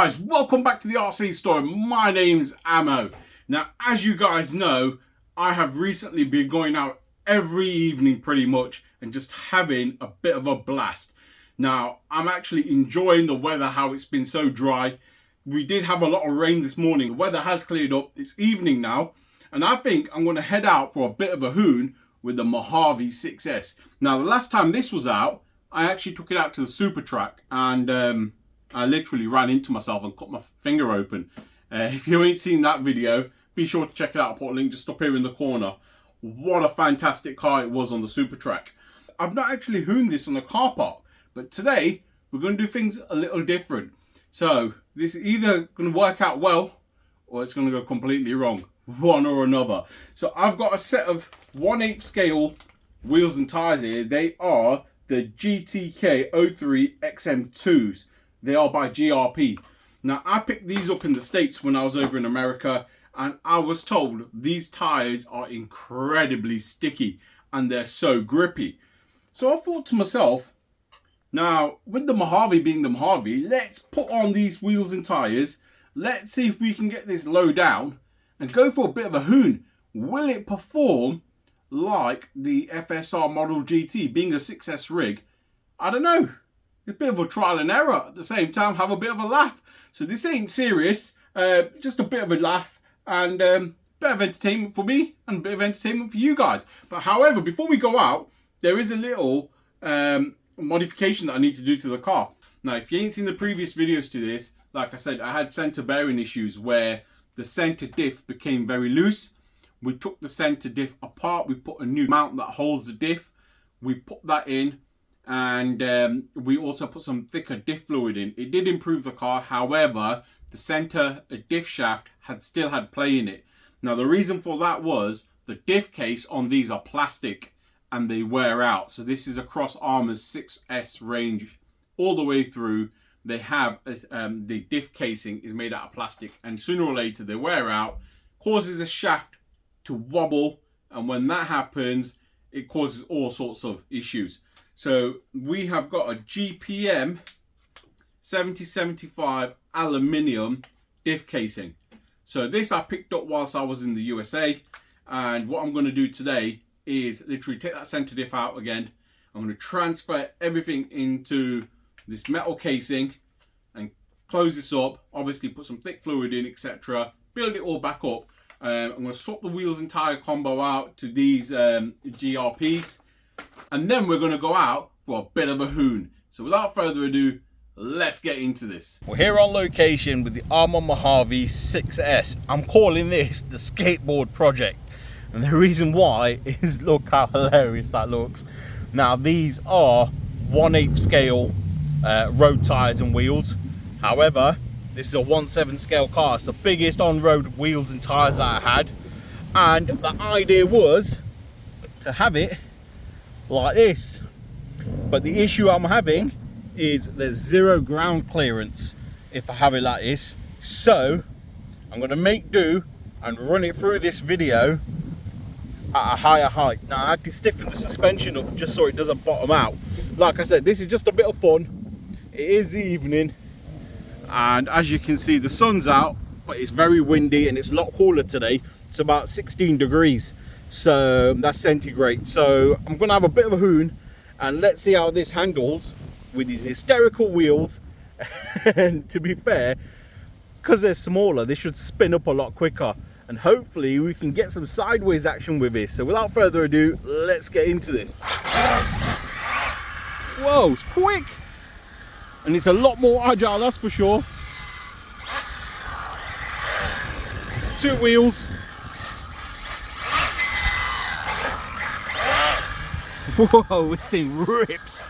guys, welcome back to the RC store. My name's Ammo. Now, as you guys know, I have recently been going out every evening pretty much and just having a bit of a blast. Now, I'm actually enjoying the weather, how it's been so dry. We did have a lot of rain this morning. The weather has cleared up. It's evening now, and I think I'm going to head out for a bit of a hoon with the Mojave 6S. Now, the last time this was out, I actually took it out to the super track and I literally ran into myself and cut my finger open. If you ain't seen that video, be sure to check it out. I'll put a link just up here in the corner. What a fantastic car it was on the super track. I've not actually hooned this on the car park, but today we're going to do things a little different. So this is either going to work out well or it's going to go completely wrong, one or another. So I've got a set of 1/8 scale wheels and tires here. They are the GTK 03 XM2s. They are by GRP. Now, I picked these up in the States when I was over in America, and I was told these tires are incredibly sticky and they're so grippy. So I thought to myself, now with the Mojave being the Mojave, let's put on these wheels and tires. Let's see if we can get this low down and go for a bit of a hoon. Will it perform like the FSR Model GT, being a 6S rig? I don't know. A bit of a trial and error at the same time, have a bit of a laugh. So this ain't serious, just a bit of a laugh and a bit of entertainment for me and a bit of entertainment for you guys. But however, before we go out, there is a little modification that I need to do to the car. Now, if you ain't seen the previous videos to this, like I said, I had center bearing issues where the center diff became very loose. We took the center diff apart, we put a new mount that holds the diff, we put that in, and we also put some thicker diff fluid in. It did improve the car, however, the center diff shaft still had play in it. Now, the reason for that was the diff case on these are plastic and they wear out. So this is across Arrma's 6S range all the way through. They have the diff casing is made out of plastic, and sooner or later they wear out, causes the shaft to wobble, and when that happens, it causes all sorts of issues. So we have got a GPM 7075 aluminium diff casing. So this I picked up whilst I was in the USA, and what I'm going to do today is literally take that center diff out again. I'm going to transfer everything into this metal casing and close this up, obviously put some thick fluid in, etc., build it all back up. I'm going to swap the wheels and tire combo out to these GRPs, and then we're going to go out for a bit of a hoon. So without further ado, let's get into this. We're here on location with the Arrma Mojave 6S. I'm calling this the skateboard project, and the reason why is look how hilarious that looks. Now, these are 1/8 scale road tires and wheels. However, this is a 1/7 scale car. It's the biggest on-road wheels and tires that I had, and the idea was to have it like this. But the issue I'm having is there's zero ground clearance if I have it like this. So I'm going to make do and run it through this video at a higher height. Now, I can stiffen the suspension up just so it doesn't bottom out. Like I said, this is just a bit of fun. It is the evening, and as you can see, the sun's out, but it's very windy and it's a lot cooler today. It's about 16 degrees, so that's centigrade. So I'm gonna have a bit of a hoon, and let's see how this handles with these hysterical wheels. And to be fair, because they're smaller, they should spin up a lot quicker, and hopefully we can get some sideways action with this. So without further ado, let's get into this. Whoa, it's quick, and it's a lot more agile, that's for sure. 2 wheels. Whoa, this thing rips.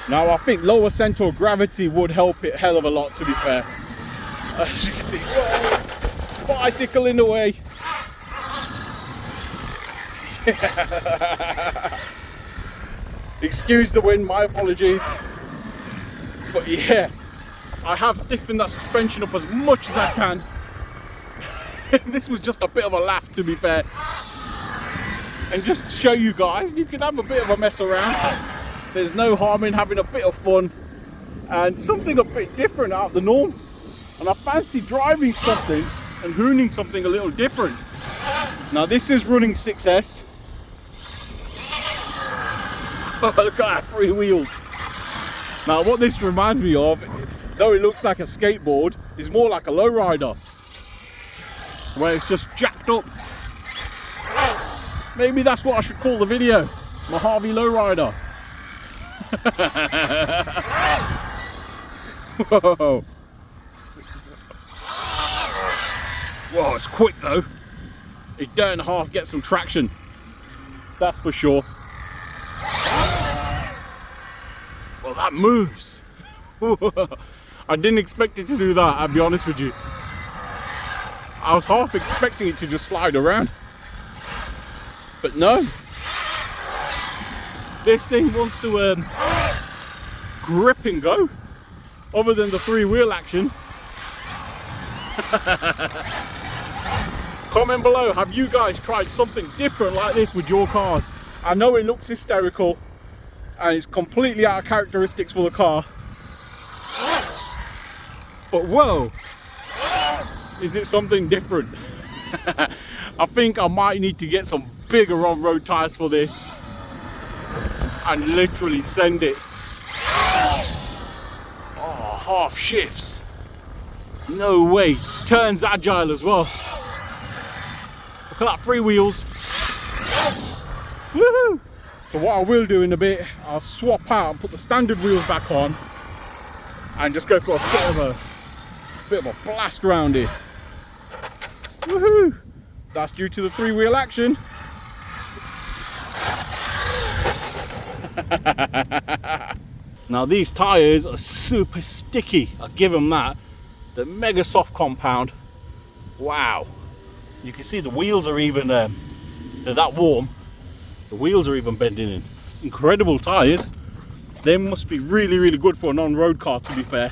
Now, I think lower center of gravity would help it hell of a lot, to be fair. As you can see, whoa, bicycle in the way. Excuse the wind, my apologies. But yeah, I have stiffened that suspension up as much as I can. This was just a bit of a laugh, to be fair. And just to show you guys, you can have a bit of a mess around. There's no harm in having a bit of fun and something a bit different out of the norm. And I fancy driving something and hooning something a little different. Now this is running 6S. Look at that, 3 wheels. Now what this reminds me of, though it looks like a skateboard, is more like a lowrider, where it's just jacked up. Maybe that's what I should call the video, Mojave Lowrider. Whoa. Whoa, it's quick though. It don't half get some traction, that's for sure. Well, that moves. I didn't expect it to do that, I'll be honest with you. I was half expecting it to just slide around. But no. This thing wants to grip and go. Other than the 3-wheel action. Comment below, have you guys tried something different like this with your cars? I know it looks hysterical and it's completely out of characteristics for the car. But whoa, is it something different? I think I might need to get some bigger on-road tires for this and literally send it. Oh, half shifts. No way. Turns agile as well. Look at that, 3 wheels. Woohoo! So what I will do in a bit, I'll swap out and put the standard wheels back on and just go for a bit of a blast around it. Woohoo! That's due to the 3-wheel action. Now these tyres are super sticky, I'll give them that. The mega soft compound. Wow. You can see the wheels are even, they're that warm. The wheels are even bending in. Incredible tyres. They must be really, really good for an on-road car, to be fair.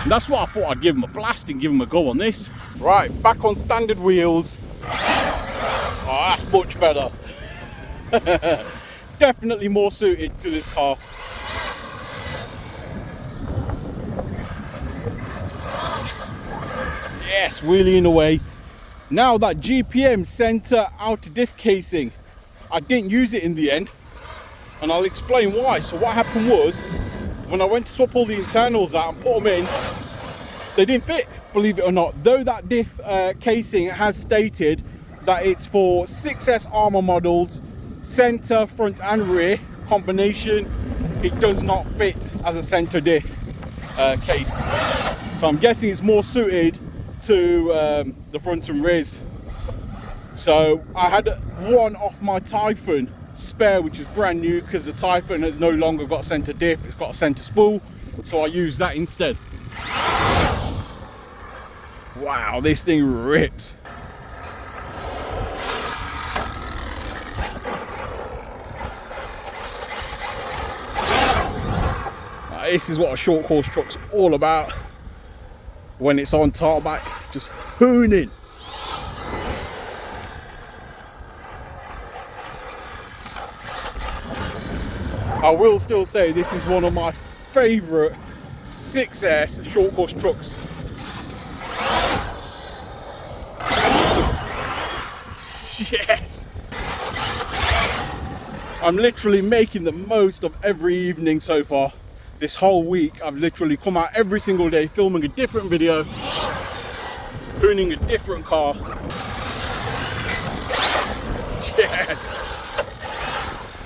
And that's what I thought I'd give them a blast and give them a go on this. Right, back on standard wheels. Oh, that's much better. Definitely more suited to this car. Yes, wheeling away. Now that GPM center outer diff casing, I didn't use it in the end, and I'll explain why. So what happened was, when I went to swap all the internals out and put them in, they didn't fit, believe it or not. Though that diff casing has stated that it's for 6S Arrma models, center, front and rear combination, it does not fit as a center diff case. So I'm guessing it's more suited to the front and rears. So I had one off my Typhon spare, which is brand new, because the Typhon has no longer got a center diff, it's got a center spool, so I use that instead. Wow, this thing rips. This is what a short course truck's all about. When it's on tarmac, just hooning. I will still say this is one of my favourite 6S short course trucks. Yes! I'm literally making the most of every evening so far. This whole week I've literally come out every single day filming a different video, hooning a different car. Yes!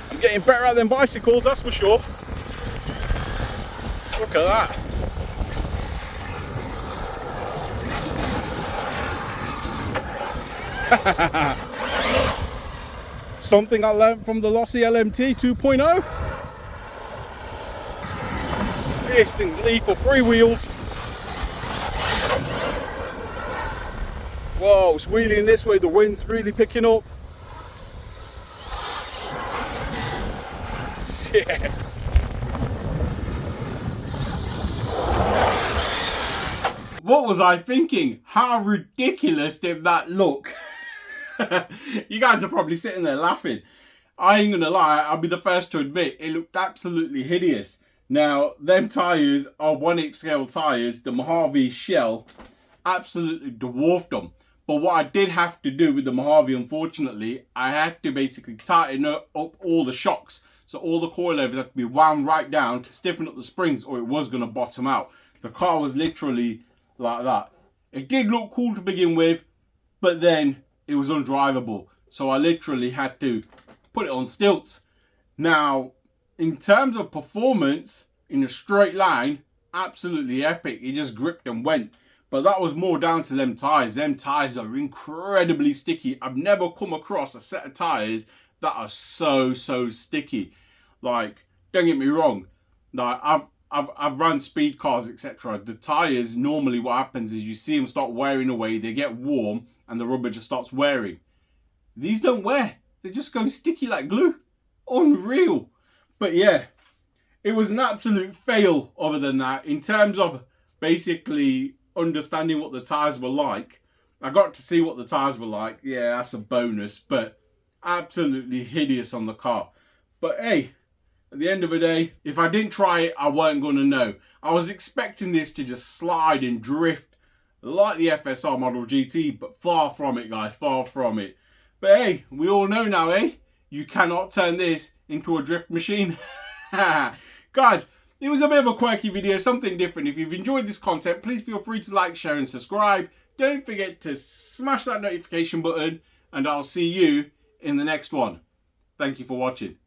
I'm getting better at them bicycles, that's for sure. Look at that. Something I learned from the Losi LMT 2.0. This thing's lethal, 3 wheels. Whoa, it's wheeling this way, the wind's really picking up. Yes. What was I thinking? How ridiculous did that look? You guys are probably sitting there laughing. I ain't gonna lie, I'll be the first to admit, it looked absolutely hideous. Now, them tyres are 1/8 scale tyres. The Mojave shell absolutely dwarfed them. But what I did have to do with the Mojave, unfortunately, I had to basically tighten up all the shocks. So all the coilovers had to be wound right down to stiffen up the springs, or it was gonna bottom out. The car was literally like that. It did look cool to begin with, but then it was undrivable. So I literally had to put it on stilts. Now, in terms of performance, in a straight line, absolutely epic. It just gripped and went. But that was more down to them tyres. Them tyres are incredibly sticky. I've never come across a set of tyres that are so sticky. Like, don't get me wrong. Like, I've run speed cars, etc. The tyres, normally what happens is you see them start wearing away, they get warm, and the rubber just starts wearing. These don't wear. They just go sticky like glue. Unreal. But yeah, it was an absolute fail other than that. In terms of basically understanding what the tyres were like, I got to see what the tyres were like. Yeah, that's a bonus, but absolutely hideous on the car. But hey, at the end of the day, if I didn't try it, I weren't going to know. I was expecting this to just slide and drift like the FSR Model GT, but far from it, guys, far from it. But hey, we all know now, eh? You cannot turn this into a drift machine. Guys, it was a bit of a quirky video, something different. If you've enjoyed this content, please feel free to like, share and subscribe. Don't forget to smash that notification button, and I'll see you in the next one. Thank you for watching.